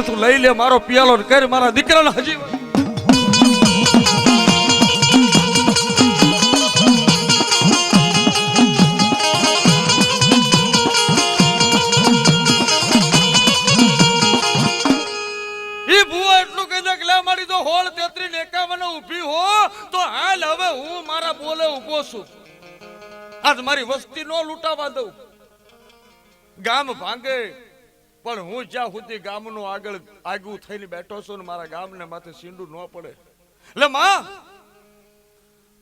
તું લઈ લે મારો પિયાલો કર મારા દીકરાને હજી ઈ ભૂવા એટલું કહી દે કે લે મારી તો હોળ 33 51 ઊભી હો તો હાલ હવે હું મારા બોલે ઊભો છું. આજ મારી વસ્તી નો લૂંટાવા દઉં. ગામ ભાંગે પણ હું જ્યાં સુધી ગામનો આગળ થઈને બેઠો છું ને મારા ગામને માથે સીંડું ન પડે. એટલે માં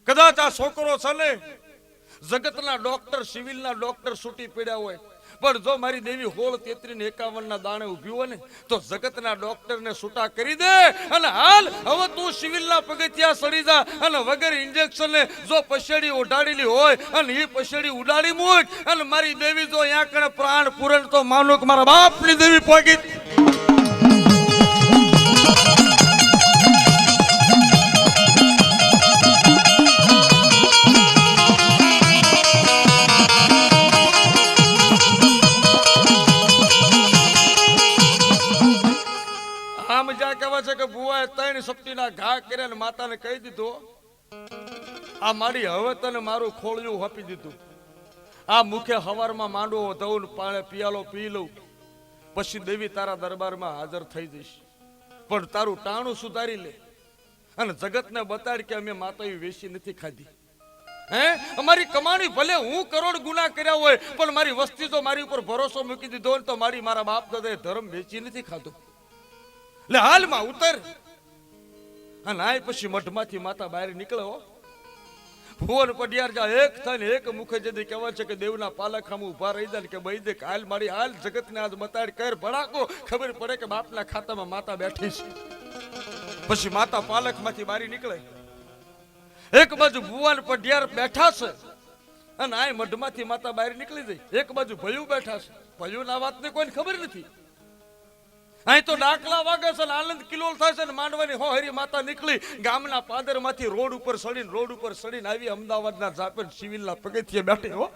કદાચ આ છોકરો છે ને જગતના ડોક્ટર સિવિલના ડોક્ટર છૂટી પડ્યા હોય પણ જો મારી દેવી હોળ 33 ને 51 ના દાણે ઊભી હોય ને તો જગતના ડોક્ટર ને છૂટા કરી દે અને હાલ હવે તું સિવિલના પગથિયા સડી જા અને વગર ઇન્જેક્શન ને જો પછેડી ઉડાડેલી હોય અને એ પછેડી ઉડાડી મૂક અને મારી દેવી જો અહીંયા કણે પ્રાણ પૂરણ તો માનો કે મારા બાપની દેવી પોગી. ત્રણ સપ્તીના ઘા કર્યા ને માતાને કહી દીધો આ મારી હવે તને મારું ખોળિયું આપી દીધું. આ મુખે હવારમાં માંડવો ધોઉં પાણે પિયાલો પી લઉં પછી દેવી તારા દરબારમાં હાજર થઈ જઈશ પણ તારું ટાણું સુધારી લે અને જગતને બતાડ કે અમે માતાએ વેચી નથી ખાધી. હે અમારી કમાણી ભલે હું કરોડ ગુના કર્યા હોય પણ મારી વસ્તી તો મારી ઉપર ભરોસો મૂકી દીધો ને તો મારા બાપ દાદાએ ધર્મ વેચી નથી ખાધો. એટલે હાલમાં ઉતર અને આ પછી મઠમાંથી માતા બહાર નીકળો. ભુવન પડિયાર જા એક થઈને એક મુખે જદી કહેવાય છે કે દેવના પાલક સામે ઉભા રહી જાય કે ભાઈ દેખ હાલ મારી હાલ જગતને આજ બતાડ કર ભડાકો ખબર પડે કે બાપના ખાતામાં માતા બેઠી છે. પછી માતા પાલકમાંથી બહાર નીકળે. એક બાજુ ભુવન પડિયાર બેઠા છે અને આ મઠમાંથી માતા બહાર નીકળી જાય. એક બાજુ ભયું બેઠા છે. ભયુંના વાતને કોઈને ખબર નથી. અહીં તો ડાકલા વાગે છે આનંદ કિલોલ થાય છે ને માંડવાની હોહરી માતા નીકળી ગામના પાદરમાંથી રોડ ઉપર સડીને આવી અમદાવાદના જાપેર સિવિલના પગથિયે બેઠી હો.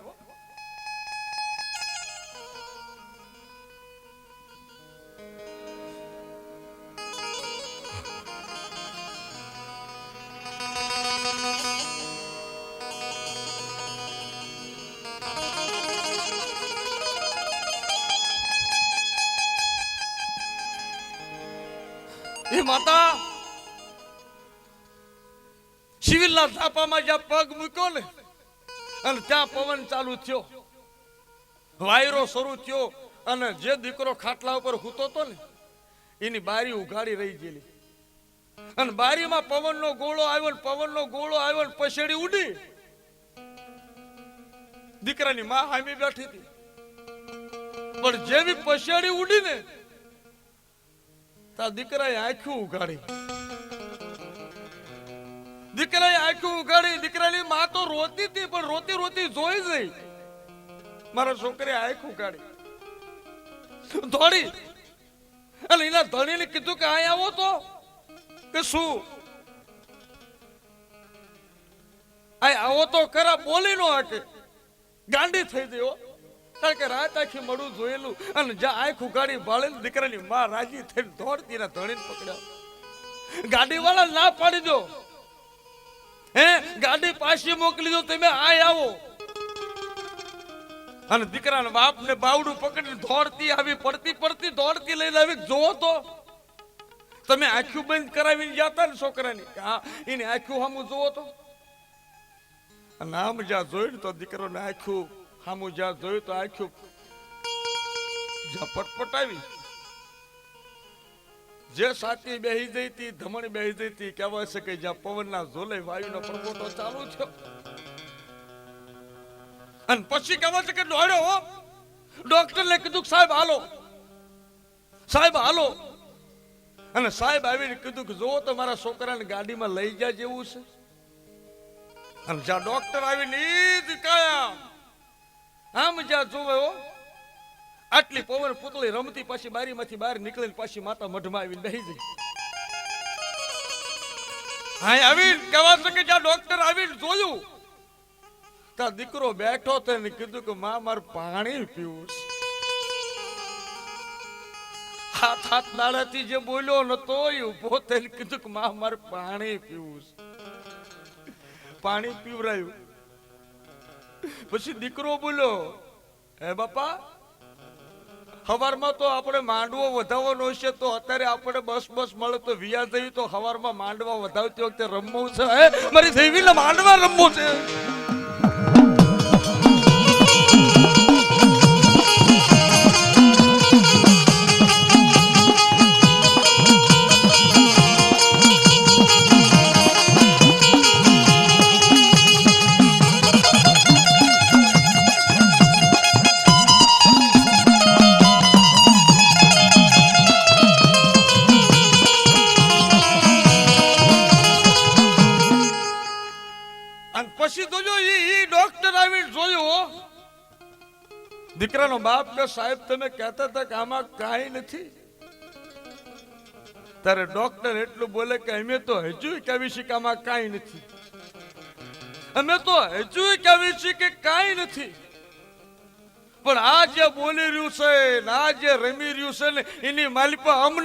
એ માતા સિવિલના ઝાપામાં જ્યાં પગ મૂક્યો ને અને ત્યાં પવન ચાલુ થયો, વાયરો શરૂ થયો અને જે દીકરો ખાટલા ઉપર સૂતો હતો ને એની બારી ઉઘાડી રહી ગયેલી અને બારીમાં પવનનો ગોળો આવ્યો ને પછેડી ઉડી. દીકરાની માં હામી બેઠી હતી પણ જેવી પછેડી ઉડી ને દીકરાએ આંખું ઉઘાડી. દીકરાની માં તો રોતી હતી પણ રોતી જોઈ જઈ મારા છોકરે આંખ ઉઘાડી દોડી અને એના ધણીને કીધું કે અહીં આવો તો કે શું અહીં આવો તો ખરા બોલી નો હકે ગાંડી થઈ ગયો કારણ કે રાત આખી મળું જોયેલું અને જ્યાં આંખ ઉઘાડી ભાળે દીકરાની માં રાજી થઈને દોડતી ને ધણીને પકડ્યો. ગાડી વાળા ના પાડી દો હે ગાડી પાછી મોકલી દો તમે આય આવો અને દીકરાના બાપ ને બાવડું પકડીને દોડતી આવી પડતી દોડતી લઈને આવી જોવો તો તમે આંખું બંધ કરાવીને જતા ને છોકરાની હા એની આંખું સામું જોવો તો નામ જ્યાં જોયું તો દીકરોને આંખું સામું જ્યાં જોયું તો આંખું જ્યાં પટપટાવી જે સાથી બેહી જઈ હતી ધમણ બેહી જઈ હતી કહેવાય છે કે જ્યાં પવનના ઝોલે વાયુનો પ્રકોટો ચાલુ થયો અને પછી કહેવાય છે કે દોડ્યો ડોક્ટરને કીધું સાહેબ હાલો અને સાહેબ આવીને કીધું કે જો તો મારા છોકરાને ગાડીમાં લઈ જાય જેવું છે અને જ્યાં ડોક્ટર આવીને કાયા આમ જ્યાં જોવે આટલી પવન પુતળી રમતી પાછી બારીમાંથી બહાર નીકળીને પાછી માતા મઢમાં આવીને બેહી ગઈ. હા આવીને કહેવા છે કે જ્યાં ડોક્ટર આવીને જોયું ત્યાં દીકરો બેઠો તેને કીધું કે માં મારે પાણી પીવું છે. હાથ દાડાથી જે બોલ્યો નતો એ ઉભો થઈને કીધું કે માં મારે પાણી પીવું છે. પાણી પીવરાયું. પછી દીકરો બોલ્યો, હે બાપા, હવારમાં તો આપણે માંડવો વધાવવાનો છે, તો અત્યારે આપણે બસ મળે તો વિયા દેવી, તો હવારમાં માંડવા વધાવતી વખતે રમવું છે. હે મારી દેવીને માંડવા રમવું છે. પછી તો જો ઈ ડોક્ટર આવીને જોયું, દીકરાનો બાપ કે સાહેબ તમે કહેતા હતા કે આમાં કાંઈ નથી. ત્યારે ડોક્ટર એટલું બોલે કે અમે તો હજુ કહેવી છે કે આમાં કાંઈ નથી. અમે તો હજુ કહેવી છે કે કાંઈ નથી. પણ આ જે બોલી રહ્યું છે ને આ જે રમી રહ્યું છે ને એની માલિપા અમને